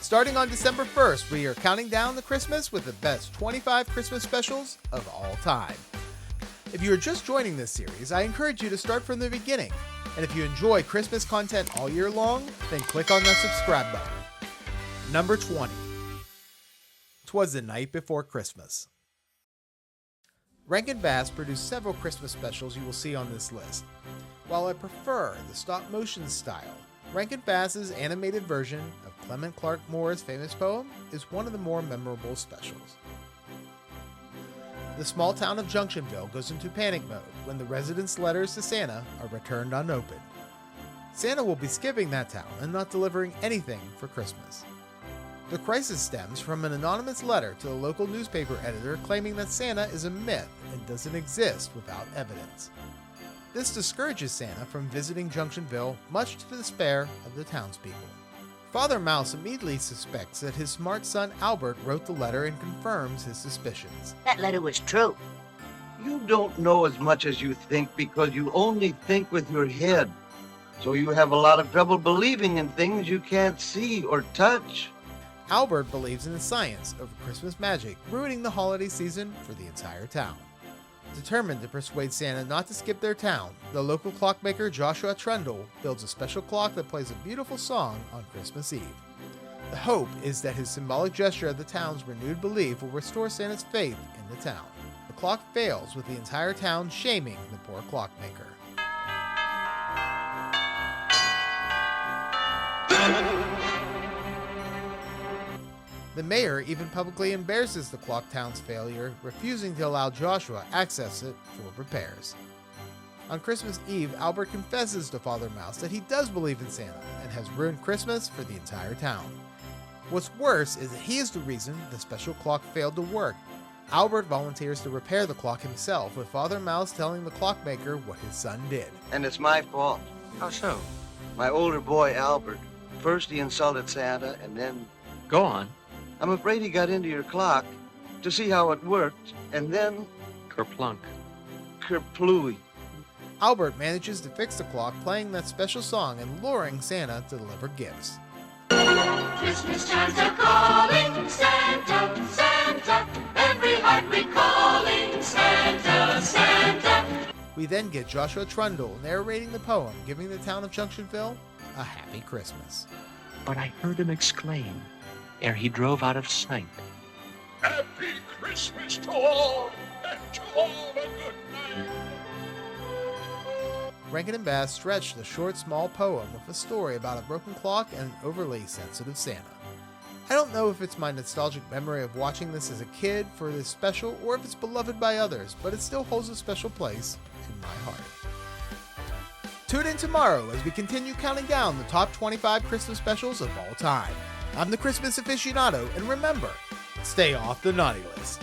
Starting on December 1st, we are counting down to Christmas with the best 25 Christmas specials of all time. If you are just joining this series, I encourage you to start from the beginning. And if you enjoy Christmas content all year long, then click on that subscribe button. Number 20. Twas the Night Before Christmas. Rankin Bass produced several Christmas specials you will see on this list. While I prefer the stop-motion style, Rankin Bass's animated version of Clement Clark Moore's famous poem is one of the more memorable specials. The small town of Junctionville goes into panic mode when the residents' letters to Santa are returned unopened. Santa will be skipping that town and not delivering anything for Christmas. The crisis stems from an anonymous letter to the local newspaper editor claiming that Santa is a myth and doesn't exist without evidence. This discourages Santa from visiting Junctionville, much to the despair of the townspeople. Father Mouse immediately suspects that his smart son Albert wrote the letter and confirms his suspicions. That letter was true. You don't know as much as you think because you only think with your head. So you have a lot of trouble believing in things you can't see or touch. Albert believes in the science of Christmas magic, ruining the holiday season for the entire town. Determined to persuade Santa not to skip their town, the local clockmaker Joshua Trundle builds a special clock that plays a beautiful song on Christmas Eve. The hope is that his symbolic gesture of the town's renewed belief will restore Santa's faith in the town. The clock fails, with the entire town shaming the poor clockmaker. The mayor even publicly embarrasses the clock town's failure, refusing to allow Joshua access it for repairs. On Christmas Eve, Albert confesses to Father Mouse that he does believe in Santa and has ruined Christmas for the entire town. What's worse is that he is the reason the special clock failed to work. Albert volunteers to repair the clock himself, with Father Mouse telling the clockmaker what his son did. And it's my fault. How so? My older boy, Albert. First he insulted Santa, and then... Go on. I'm afraid he got into your clock to see how it worked, and then... Kerplunk. Kerplooey. Albert manages to fix the clock, playing that special song and luring Santa to deliver gifts. Christmas chimes are calling, Santa, Santa, every heart recalling, Santa, Santa. We then get Joshua Trundle narrating the poem, giving the town of Junctionville a happy Christmas. But I heard him exclaim, ere he drove out of sight, Happy Christmas to all, and to all a good night. Rankin and Bass stretched the short, small poem with a story about a broken clock and an overly sensitive Santa. I don't know if it's my nostalgic memory of watching this as a kid for this special, or if it's beloved by others, but it still holds a special place in my heart. Tune in tomorrow as we continue counting down the top 25 Christmas specials of all time. I'm the Christmas Aficionado, and remember, stay off the naughty list.